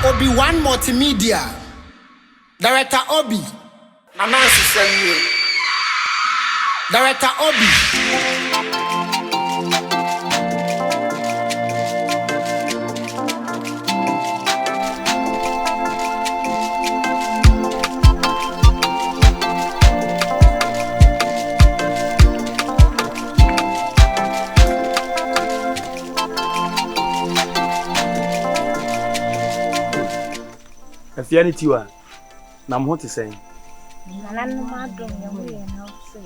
Obi-Wan Multimedia. Director Obi. Nancy Samuel. Director Obi. Afiani tiwa na mo te sen na no ma dum ye ho ye na se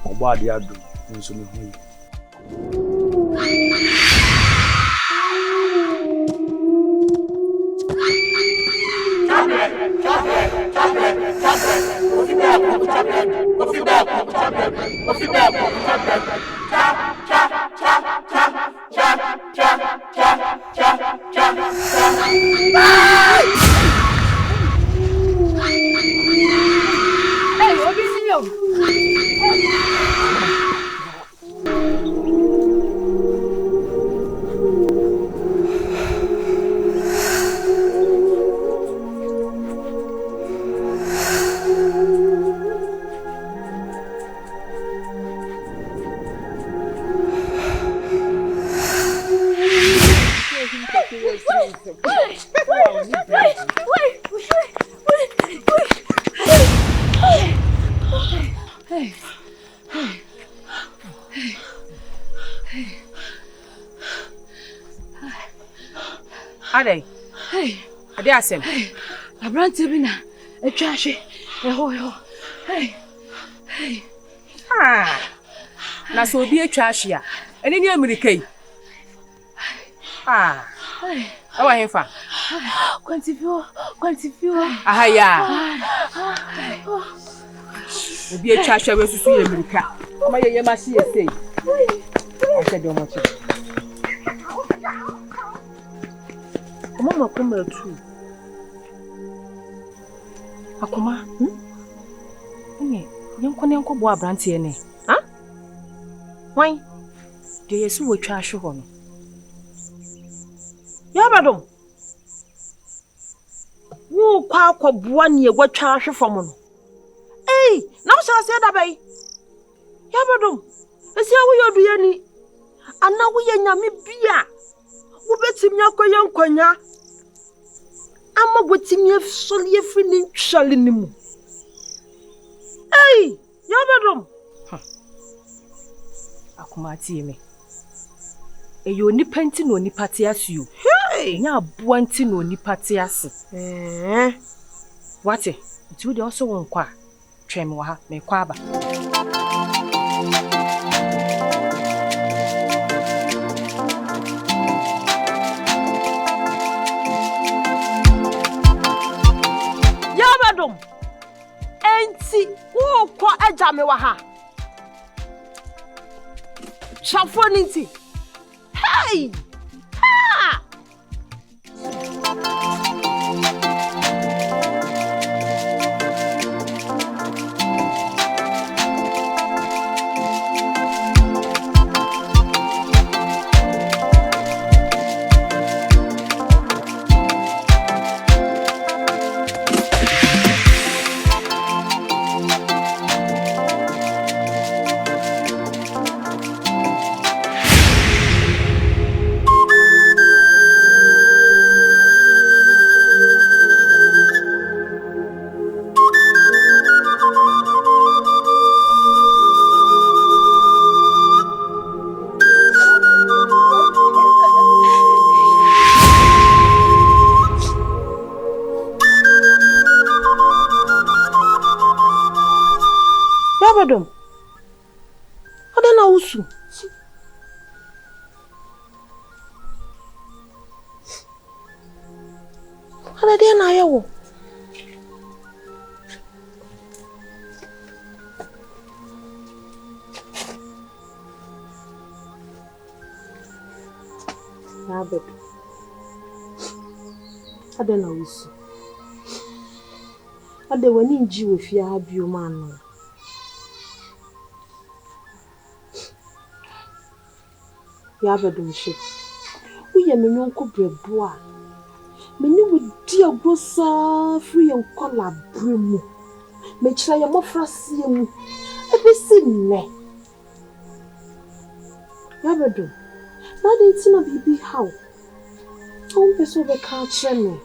obo ade adum nso me hu yi Ade. Hey. Ade asem. Abrante bi na etwa hwe. Eho. Hey. Hey. Na so obi etwa hwe a. Eni ni America yi. Hey. Awa henfa. Quantifio. Ahaya. Obi etwa hwe we susu yi America. Oma ye ma si esei. Ase de omochi. Mama kuma tu. Akoma, Yanko bo abrante ne. Ha? Wan? De yesu wo twa ahwe ho no. Ya badom. Wo kwa akwaboa ne egwa twa ahwe fom no. Na wo sha se da bai. Ya badom. Esi awo yodu ye ni. Ana wo ye nyame bia. Wo betimi akoye nkwanya. Ama gwetimi efsoli efri ni ntwale ni mu. Ya badom. Akoma tie me. Eyo nipa nti no nipa te asu. Nya aboa nti no nipa te ase. Wate? Nti wo de oso won kwa. Twem wo ha, me kwa aba. Enti wo kwa aja me wa ha. Shafo ninti. Hey! Ha! Badom. Ada na usu. Ada dia na yawo. Na bebe. Ada na usu. Ada wani nji we fia ha bio man. Ya badum shi. Uye menyon ko breboa. Many would dear grossa free and collar brim. Make sure your mofra see him. Every sin, ne. Yabado. Now they see no baby how. Home person be catch me.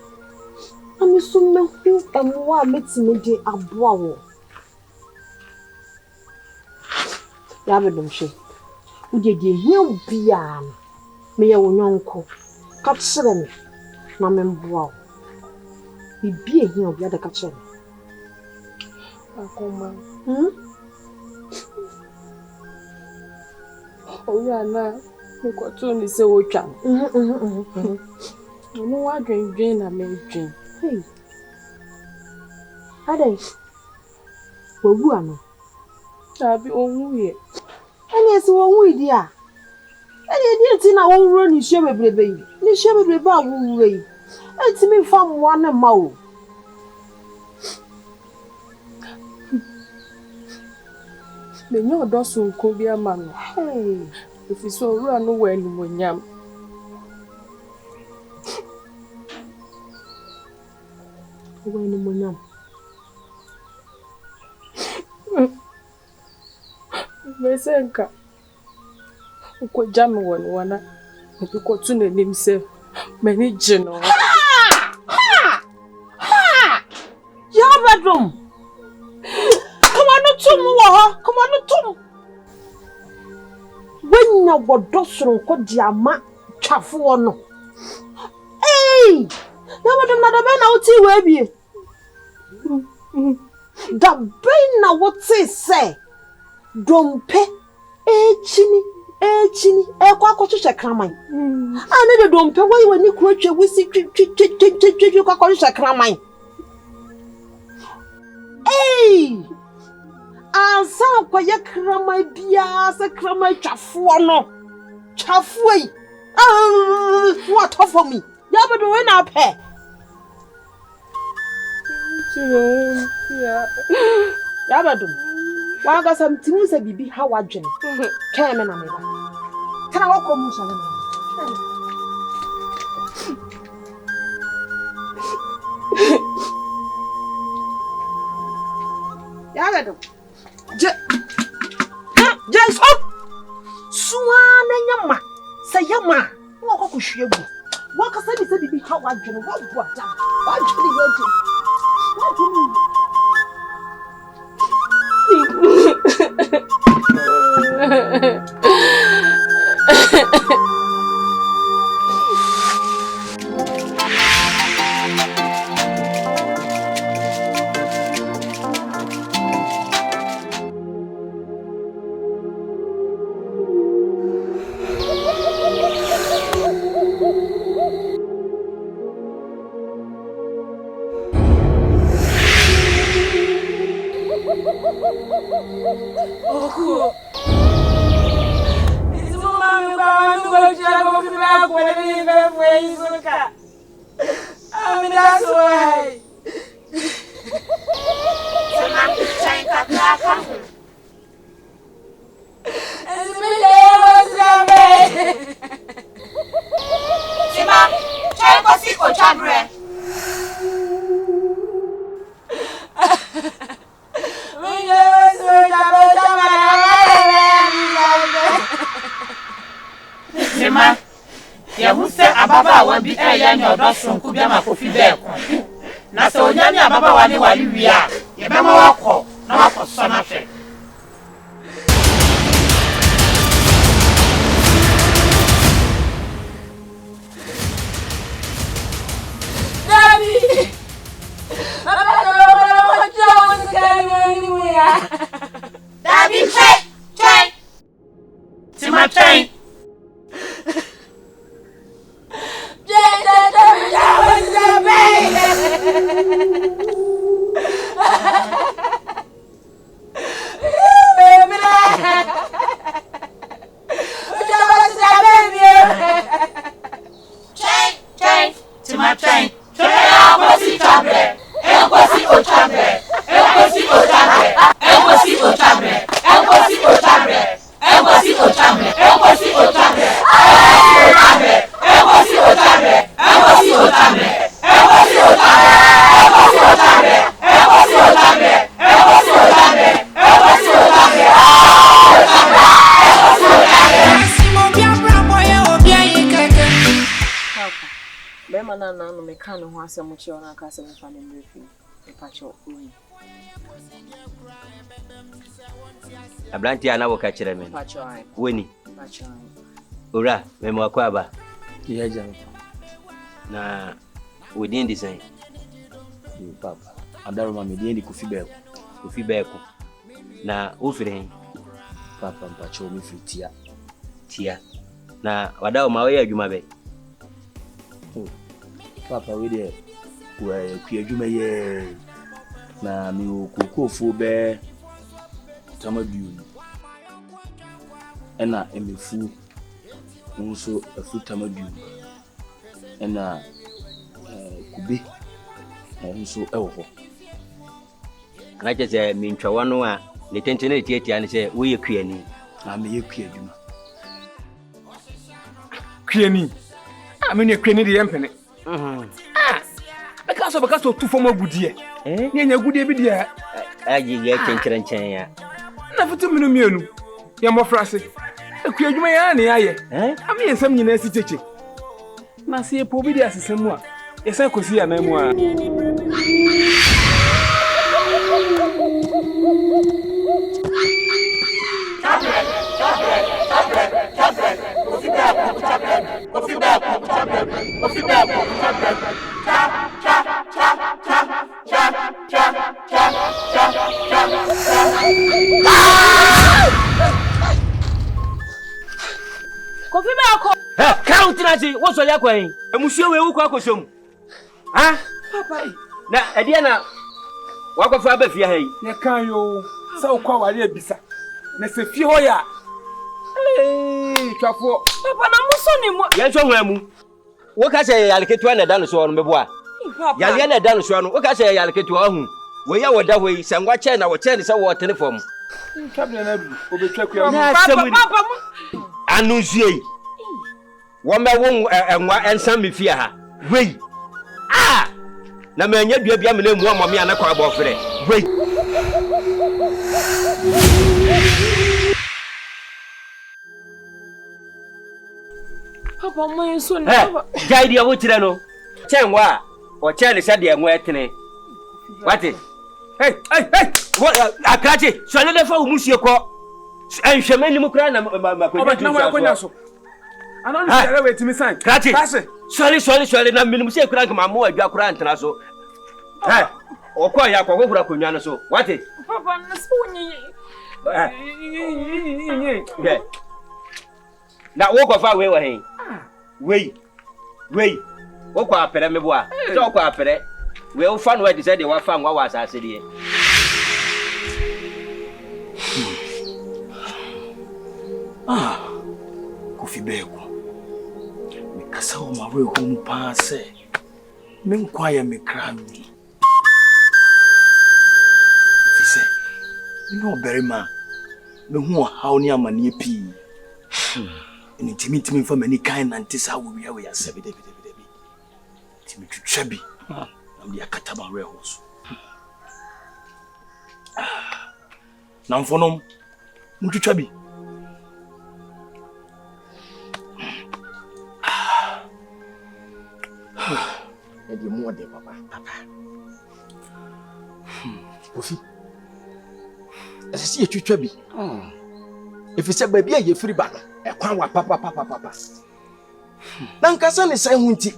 I'm so who and what makes me de aboa. Yabado she. Would you be an? Me ya wonko. Catch them. Na memboa. Bibi ehia obi ada catch them. Akoma. Oyana. Nkoto ni se wotwa. No wa dwen na me dwen. Hey. Ade. Wowu ano. Tabi onwu ye. Ani ese wonwu idi a. Ani di nti na wonwuro ni hye bebrebe yi. Ni hye bebrebe a wonwuro yi. Enti mi fa mwa na ma o. Menyo odoso nko bi ama no. Hey. If you so run no well monyam. Wani monyam. Mesenka. Uko jam won wana. Uko tune nim se many jino. Your bedroom. Come on, no tum. Come on, no tum. When you were dosron ko diama twafo no. Hey! Na wadom na da be na oti we bie. Da be na wote se. Dompe echini ekwa akohwehwe kraman. Ane de dompe wai wani ko atwa wisi twi kwa akohwehwe kraman. Hey! Ansa kwa ye krama bia se krama twafo no twafo yi what for me ya bedo we na pe ya bedo wa ga sam timu se bibi ha wadwene kan me na me ba tana wo ko mu so na ya bedo Jason Suana nyama sayama wo ko hwegu wo ka sabi sabi bi ha wadwene wo bua da wadwene yeje Na so nyani ababa wani wali wia ye bema wako na wako sona fe Daddy Daddy check Tima check Otwabre Papa. Bema na no me kan ho asem chi ona aka asem fa na mrefi. E pa cho oyi. Abranti ana wo ka kire me. Pa cho ai. Woni. Pa cho ai. Ora, me mo akwa ba. Ye jam. Na within design. Papa. Adaroma me die ndi Kofi Beko. Kofi Beko. Na ofire Papa mpacho mi fitia. Tia. Na wada o ma we adwuma be. Papa we dey ku adwuma ye. Na mi o kokofo be tamadu. Ena emefu nso afu tamadu. Ena kube nso ewo ho. Na je mi ntwa no a ne tentene tietia ne se wo ye kuani. Na me ye kuadwuma. Kuani. Me ne kuani de yempene. Beka so tu fom agudie. Ne nya agudie bi dia. Aji ye kenkerenchen ya. Na futu minu mienu. Ya mofrase. Kuadwuma ya ne aye. Ame ensam nyina si cheche. Na se e po bi dia sesemu a. Yesa kosi ya na mu a. Kofi Beko. Count na si wo so ya kwan. Emusuo we wu kwa kosom. Papa. Na edia na wakwafa abafia ha yi. Ne kan yo. Sa ukwa ware abisa. Na se fie ho ya. Twafo. Papa na muso ni mo. Ye so hwan mu. Wo ka se yaleketua na da no so no meboa. Papa. Yale na da no so no wo ka se yaleketua hu. Wo ya woda ho yi sangwa che na wo che ne se wo tene fom. Twable na du. Obetwa kwa mu. Papa. Anu zui. Wo me wo enwa ensam me fie ha. Wei. Na me anya dua bia me na mu amome ana kwa abo frɛ. Wei. Papa mo so ni. Jai dia wo tire no. Chenwa, o chen se de enwa etene. Wate? Hey. Akrache, so le defa wo musie ko. Enhweme ni mu kra na makonya so. Anon se re wetimi san. Krache. Sorry na minimum se kra nka mamu adwa kra ntena so. Okọ ya kwa kwura konwa no so. Wate? Papa na so nyi. Na wo ko fa we wa hen. Wei. Wo kwa apere me boa. So kwa apere. We wo fa no we say de wa fa nwa wa asase de. Kofi Beko. Me kasa o ma we ho pa se. Me nkwa ya me kra mi. Fise. Me no berima. Me hu hawo ni amane pi. Ni timi fa mani kan nante sa wo wi ya se bi. Timi twetwa bi. Na me akata ba we ho so. Na mfonom. Mu twetwa bi. Edi mo de papa. Kofi. Ese ye twetwa bi. Efise ba bi ye firi ba no. Ekwan wa papa. Na nkasa ne sai hunti.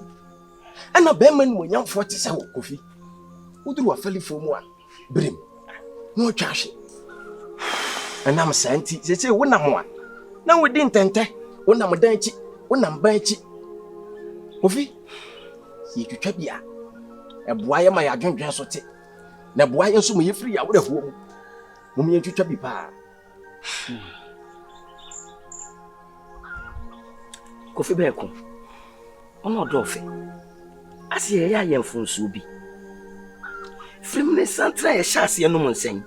Ana be man mo nyamfo te se wo Kofi. Uduru wa fali fo mu a. Brim. No twahwe. Ana msanti. Se wonam a. Na wodi ntente. Wonam dan chi. Wonam ban chi. Kofi. Ye twetwa bia eboa ye ma ya dwendwen so te na eboa ye nso mo ye firi ya wore ho mo me twetwa bi pa. Kofi Beko ono dofe asi ye ya ye mfonso bi frim ne santra ye hyase ye no mo nsen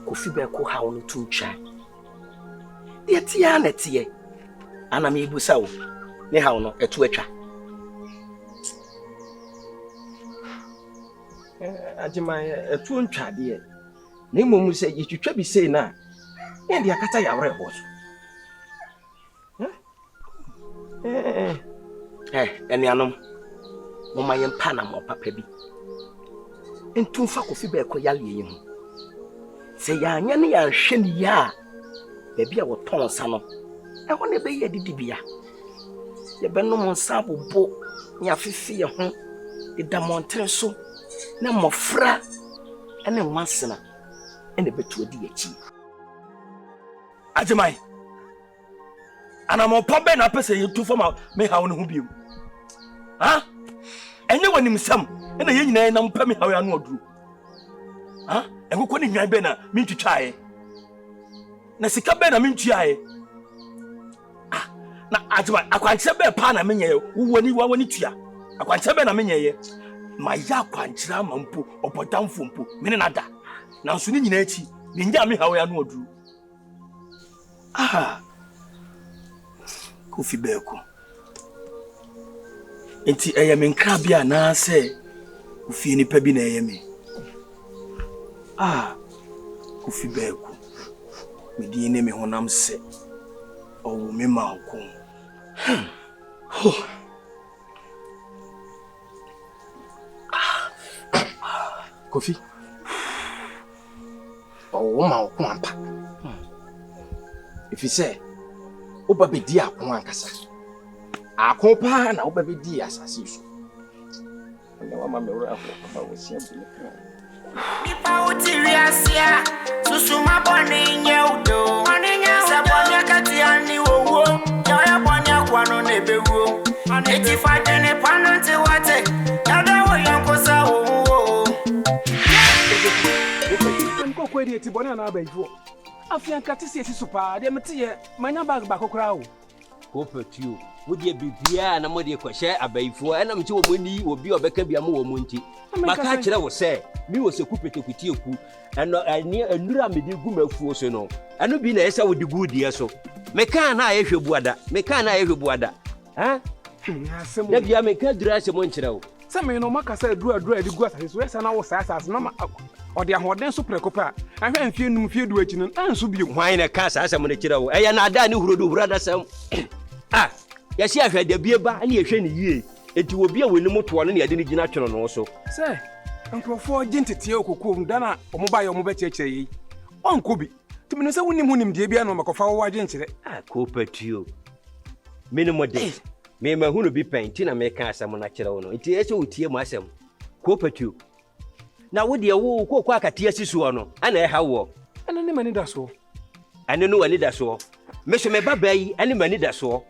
Kofi Beko ha ono tuntwa ye tie ya na tie ana me ibusa wo ne ha ono etu atwa Ajima etu ntwade na imomu se ye twetwa bi sei na ye de akata ya wore ho so. Enianom. Mama yempa na mo papa bi. Ntumfa Kofi be ko yale yi ho. Se ya anya ne ya hwe ne ya. Baby a wo ton sa no. E ho ne be ye didibia. Ye be no mo nsa bobo, nya fifi ye ho. E da montre so. Na mofra ene wansena. Ene betu odi achi. Ajimai. Ana mo pa be na pese ye tu fama me ha wo ne ho biom. Ha? Enye wani msam. Ena ye nyina na mpa me ha wo anu oduru. Ha? Engoko ni nwan be na me ntwitwae. Na sika be na me ntwiae. Ah, na Ajimai akwanche be pa na menye wo wani tua. Akwanche be na menye ye. Ma ya kwanchira mampo obodamfo mpo me ne nada. Na nso ni nyina achi, me nya me ha wo anu oduru. Ah. Kofi Beko. Enti eye me nkra bia na se Kofi ni pa bi na eye me. Ah. Kofi Beko. Me di ne me honam se. O me ma ko. Kofi. O ma ko ampa. If you say Oba be di akon ankasa. Akon pa na oba be di asase so. Na mama me wura akon pa wo sia bu. Mi pa utiri asia, susuma boni nyeudo. Se bonya kati ani wowo, ya bonya kwano ne bewo. Eti fade ne panante wate, ya wo yonko sa wo. Nko kwedi eti boni na abaifo. Afian katisi esi supa, de metiye manya bag ba kokra wo. Ko patio, wo de bibia na mo de kwahye abaifo, na mti wo moni obi obeka bia mo wo monti. Maka kire wo se, mi wo se kupetekuti eku. Eno ani anura me de gu mafuo so no. Eno bi na esa wo de gu die so. Meka na ayehwe buada. Ha? Da bia meka dura ase mo nkire wo. Se me no maka sa dura de gu asase so esa na wo sa asase no ma odi ahoden so prekopa ahwe amfie num fie du achi no anso bio hwan na ka sa asem ne kire wo eya na ada ne hurada sam ah ya si ahwe da bie ba na yehwe ne yie enti obi a woni moto no ne yade ne gina twono no so se nkrofo gintete okokom da na omoba ye omoba chechire yi onko bi tumi no se woni hunim de bia no makofa wo waje nchire ah ko patio minimo de me ma hunu bi penti na me ka asem na kire wo no enti ese otie mu asem ko patio na wo de wo ko akatia sisuo no ana eha wo ana ne mani da so ana no wani da so me so me baba yi ana mani da so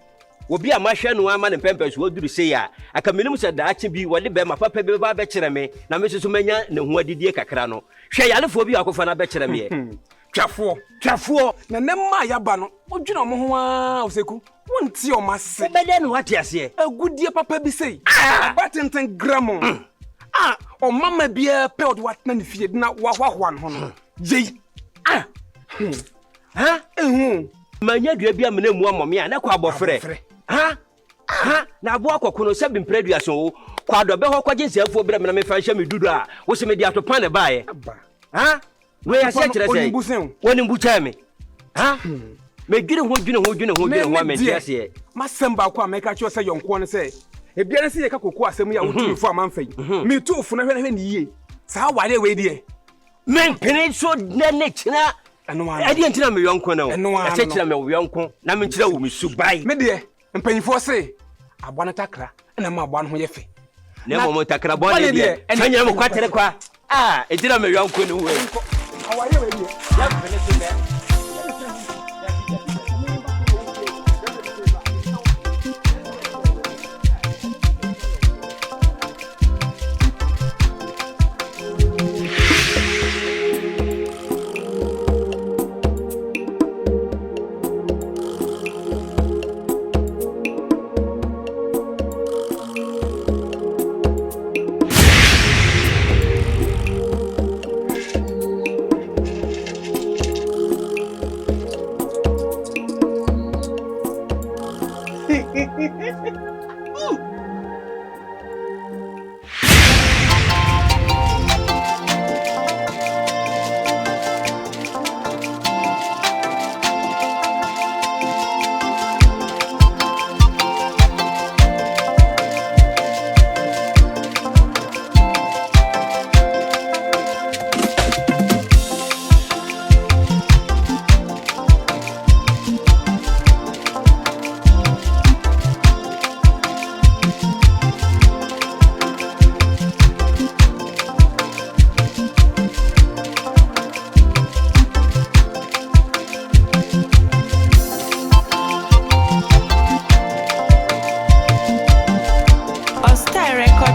obi a mahwe no ama ne pempe so duru se ya aka menim se da ache bi wode be ma papa be ba be kire me na me so manya ne ho adidie kakra no hwe yalefo bi akofa na be kire me ye twafo na ne ma ya ba no odwuna mo ho a oseku wonti o mase be de no wate ase agudie papa bi sei batenten gramon o mama bia pe od wat na ne fie na wahwahwa no no jei manya dua bia mena mu amome a na kwa abofre na abo akokono se bi mpredua so kwa do be ho kwaje nsiafo bere mena me fa hye me dudu a wo se me di atopa ne bae we ya se kire se woni mbucha me me dwine ho me dia se masemba kwa meka cho se yonko ne se ebiara se ye ka kokko asem ya wotu fo amanfai me tu fo na hwe ne yiye sa ware we die men pene so ne kina adi entina me yonko na o ase kira me yonko na me kira wo me subai me de mpanyifo se abwana takra na ma abwana ho ye fe na mo takra bone de tanya mo kwatere kwa entina me yonko ne wo aware we die ya pene so de record.